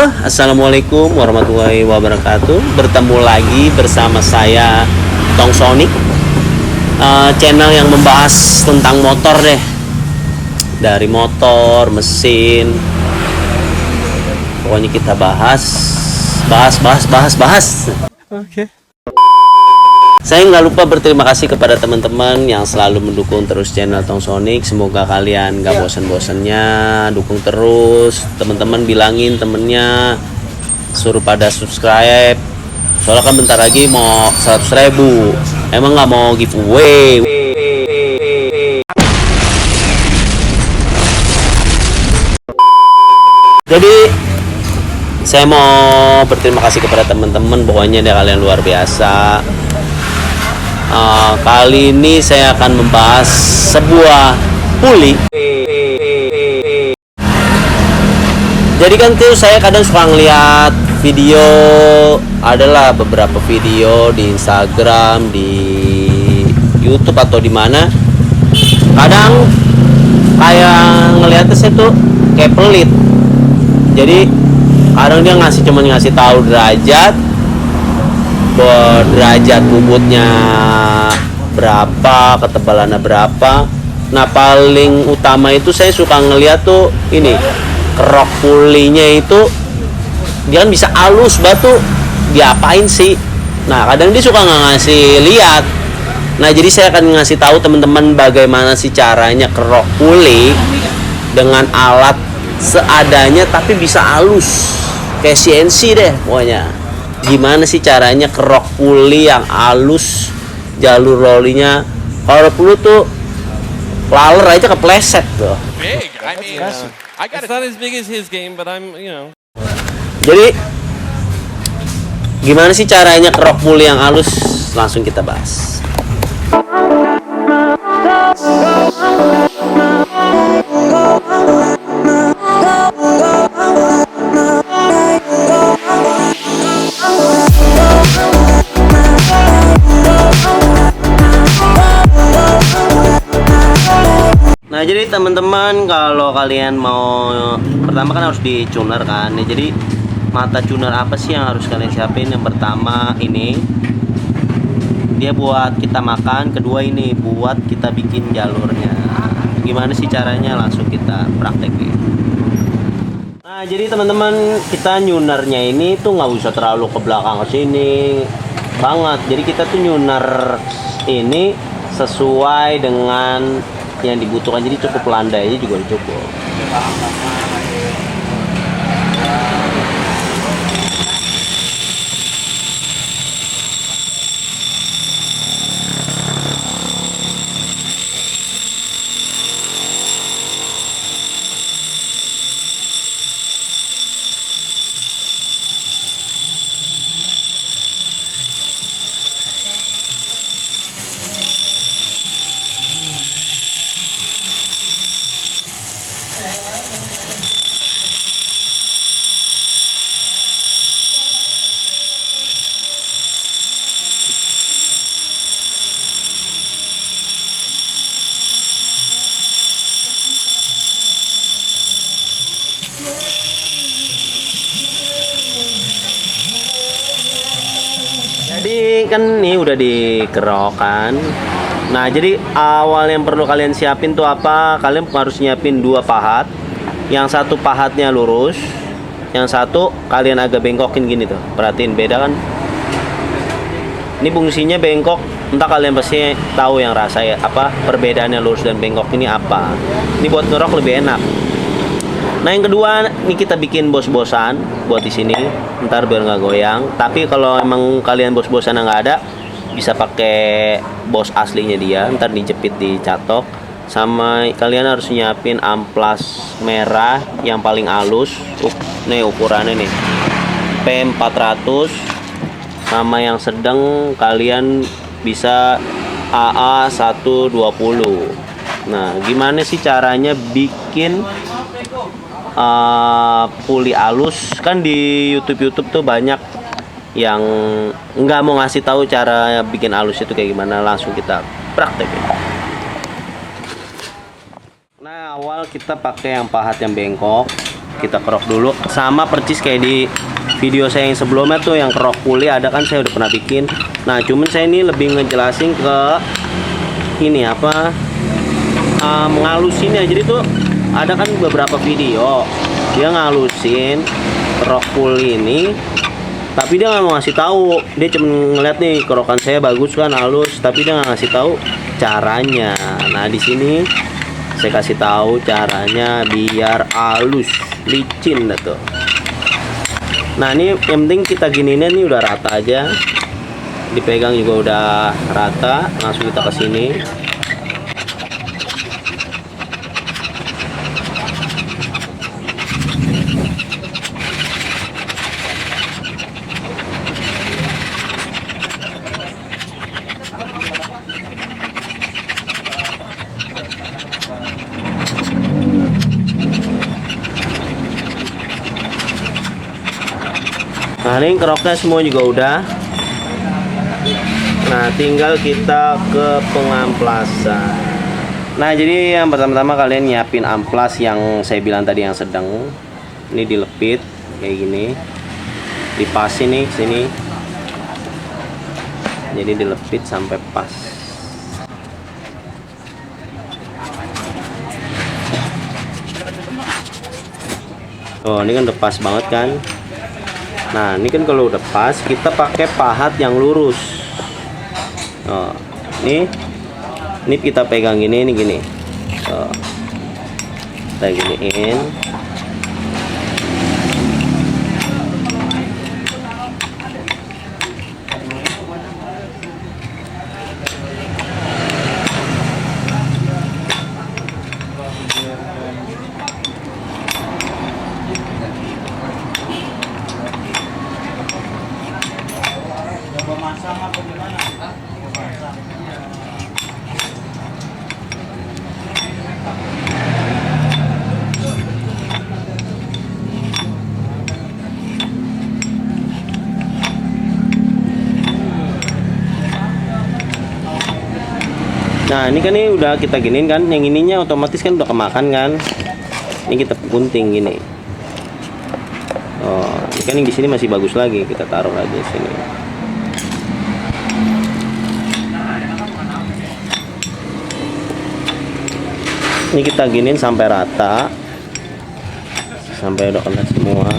Halo, assalamualaikum warahmatullahi wabarakatuh. Bertemu lagi bersama saya Tong Sonic, channel yang membahas tentang motor deh, dari motor, mesin, pokoknya kita bahas. Oke. Saya nggak lupa berterima kasih kepada teman-teman yang selalu mendukung terus channel Tong Sonic. Semoga kalian nggak bosan-bosannya dukung terus. Teman-teman bilangin temennya suruh pada subscribe. Soalnya kan bentar lagi mau 100.000. Emang nggak mau giveaway? Jadi saya mau berterima kasih kepada teman-teman. Pokoknya deh kalian luar biasa. Kali ini saya akan membahas sebuah puli. Jadi kan tuh saya kadang suka ngeliat video, adalah beberapa video di Instagram, di YouTube atau di mana. Kadang kayak ngeliatnya saya tuh kayak pelit. Jadi kadang dia cuman ngasih tahu derajat bubutnya berapa, ketebalannya berapa. Nah paling utama itu saya suka ngeliat tuh ini kerok pulinya itu, dia kan bisa halus batu, diapain sih? Nah kadang dia suka nggak ngasih lihat. Nah jadi saya akan ngasih tahu teman-teman bagaimana sih caranya kerok puli dengan alat seadanya tapi bisa halus kayak CNC deh pokoknya. Gimana sih caranya kerok puli yang halus, jalur rollinya kalau perlu tuh laler aja kepleset tuh. Big. I mean, I got. It's not as big as his game, but Jadi gimana sih caranya kerok puli yang halus? Langsung kita bahas. Nah jadi teman-teman, kalau kalian mau, pertama kan harus dicuner kan. Nah, jadi mata tuner apa sih yang harus kalian siapin? Yang pertama ini dia buat kita makan, kedua ini buat kita bikin jalurnya. Gimana sih caranya? Langsung kita praktekin. Nah jadi teman-teman, kita nyunernya ini tuh nggak usah terlalu ke belakang ke sini banget. Jadi kita tuh nyuner ini sesuai dengan yang dibutuhkan, jadi cukup landai aja juga cukup. Jadi kan ini udah dikerokan. Nah jadi awal yang perlu kalian siapin tuh apa? Kalian harus nyiapin dua pahat. Yang satu pahatnya lurus, yang satu kalian agak bengkokin gini tuh. Perhatiin beda kan? Ini fungsinya bengkok. Entah kalian pasti tahu yang rasa ya, apa perbedaannya lurus dan bengkok ini apa. Ini buat ngerok lebih enak. Nah yang kedua, ini kita bikin bos-bosan buat di sini, ntar biar nggak goyang. Tapi kalau emang kalian bos-bosan nggak ada, bisa pakai bos aslinya dia, ntar dijepit di catok. Sama kalian harus nyiapin amplas merah yang paling halus. Nih ukurannya nih, P400. Sama yang sedang kalian bisa AA 120. Nah gimana sih caranya bikin puli halus? Kan di YouTube tuh banyak yang nggak mau ngasih tahu cara bikin halus itu kayak gimana. Langsung kita praktekin. Nah awal kita pakai yang pahat yang bengkok. kita kerok dulu, sama percis kayak di video saya yang sebelumnya tuh, yang kerok puli ada kan, saya udah pernah bikin. Nah cuman saya ini lebih ngejelasin ke ini apa, ngalusinnya. Jadi tuh ada kan beberapa video dia ngalusin kerok puli ini, tapi dia nggak mau ngasih tahu. Dia cuma ngeliat nih kerokan saya bagus kan, halus, tapi dia nggak ngasih tahu caranya. Nah di sini saya kasih tahu caranya biar halus, licin dah tuh. Nah ini yang penting kita giniin nih udah rata aja, dipegang juga udah rata, langsung kita ke sini. Nah ini keroknya semua juga udah. Nah tinggal kita ke pengamplasan. Nah jadi yang pertama-tama kalian nyiapin amplas yang saya bilang tadi yang sedang. Ini dilepit kayak gini, dipasin nih sini, jadi dilepit sampai pas. Oh ini kan udah pas banget kan. Nah ini kan kalau udah pas kita pakai pahat yang lurus. Oh, ini kita pegang gini, ini gini. Oh, kita giniin. Nah ini kan ini udah kita giniin kan, yang ininya otomatis kan udah kemakan kan. Ini kita gunting gini. Oh ini kan yang di sini masih bagus lagi, kita taruh lagi di sini. Ini kita giniin sampai rata, sampai udah kena semua.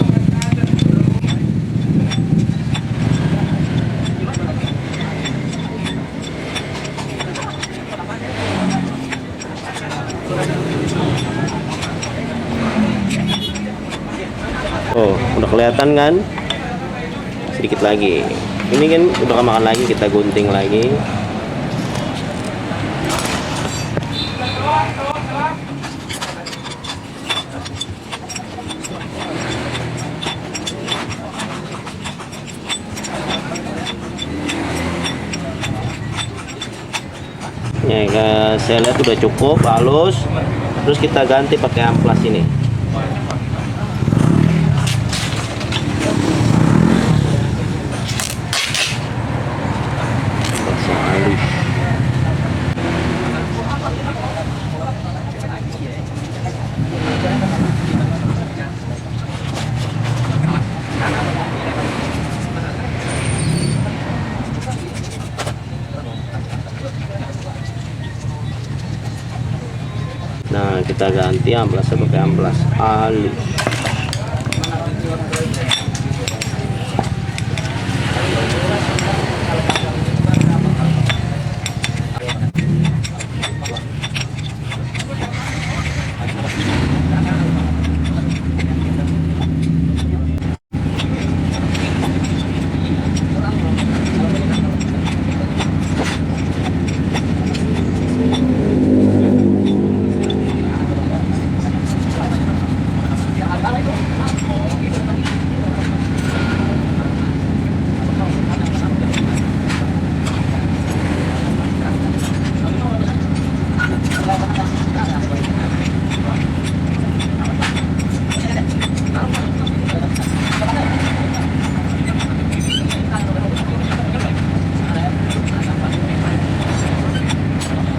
Oh, udah kelihatan kan? Sedikit lagi. Ini kan udah kemakan lagi, kita gunting lagi. Ya, saya lihat udah cukup halus. Terus kita ganti pakai amplas ini. Nah kita ganti amplasnya pakai amplas halus.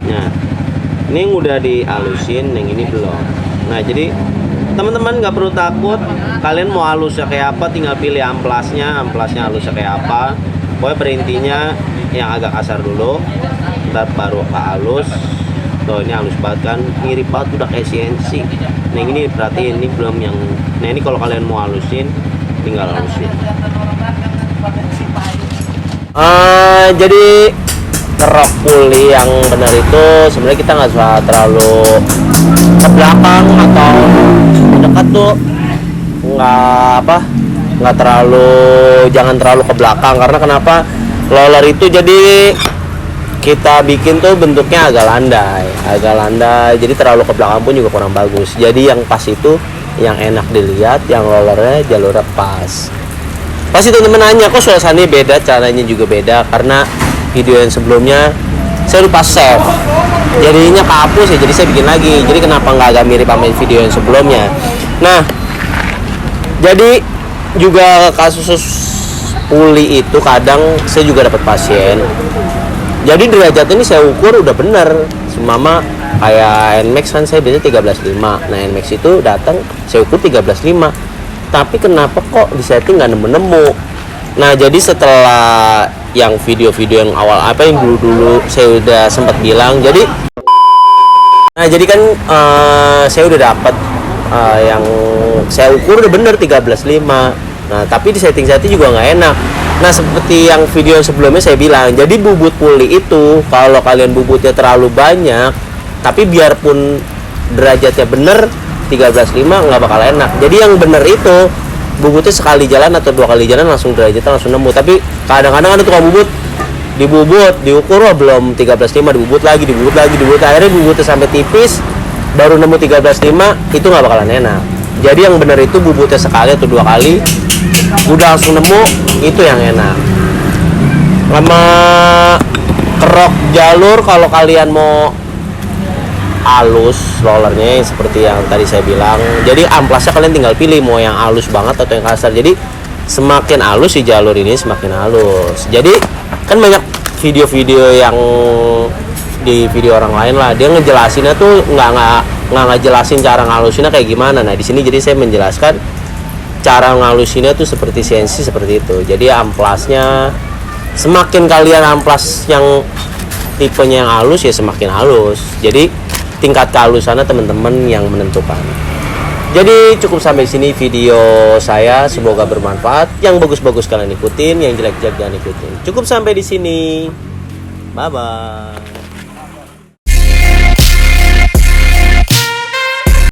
Nah ini yang udah dihalusin, yang ini belum. Nah jadi teman-teman nggak perlu takut. Kalian mau halusnya kayak apa, tinggal pilih amplasnya halusnya kayak apa. Pokoknya berintinya yang agak kasar dulu, ntar baru ke halus. Tuh ini halus banget kan, mirip banget udah kayak CNC. Nah ini berarti ini belum yang. Nah ini kalau kalian mau halusin, tinggal halusin. Jadi kerok puli yang benar itu sebenarnya kita nggak usah terlalu ke belakang atau dekat tuh, nggak terlalu, jangan terlalu ke belakang. Karena kenapa? Roller itu jadi kita bikin tuh bentuknya agak landai, jadi terlalu ke belakang pun juga kurang bagus. Jadi yang pas itu yang enak dilihat, yang rollernya jalurnya pas. Pasti teman-teman nanya, kok suasananya beda, caranya juga beda. Karena video yang sebelumnya saya lupa save, jadinya kehapus ya, jadi saya bikin lagi. Jadi kenapa nggak agak mirip sama video yang sebelumnya. Nah, jadi juga kasus puli itu kadang saya juga dapat pasien. Jadi derajat ini saya ukur udah bener. Semama kayak NMAX kan saya biasanya 13.5. Nah NMAX itu datang saya ukur 13.5. Tapi kenapa kok di setting nggak nemu-nemu? Nah jadi setelah yang video-video yang awal yang dulu saya udah sempat bilang, jadi kan saya udah dapat yang saya ukur udah bener 13.5. Nah tapi di setting juga nggak enak. Nah seperti yang video sebelumnya saya bilang, jadi bubut puli itu kalau kalian bubutnya terlalu banyak, tapi biarpun derajatnya bener 13.5 nggak bakal enak. Jadi yang bener itu bubutnya sekali jalan atau 2 kali jalan langsung derajatnya langsung nemu. Tapi kadang-kadang ada tukang bubut, dibubut, diukur belum 13.5, dibubut lagi, akhirnya bubutnya sampai tipis baru nemu 13.5, itu nggak bakalan enak. Jadi yang bener itu bubutnya sekali atau 2 kali udah langsung nemu, itu yang enak. Sama kerok jalur, kalau kalian mau halus rollernya seperti yang tadi saya bilang, jadi amplasnya kalian tinggal pilih mau yang halus banget atau yang kasar. Jadi semakin halus si jalur ini semakin halus. Jadi kan banyak video-video yang di video orang lain lah, dia ngejelasinnya tuh nggak ngejelasin cara ngalusinnya kayak gimana. Nah di sini jadi saya menjelaskan cara ngalusinnya tuh seperti CNC seperti itu. Jadi amplasnya semakin kalian amplas yang tipenya yang halus ya semakin halus. Jadi tingkat kehalusannya teman-teman yang menentukan. Jadi cukup sampai sini video saya, semoga bermanfaat. Yang bagus-bagus kalian ikutin, yang jelek-jelek jangan ikutin. Cukup sampai di sini. Bye bye.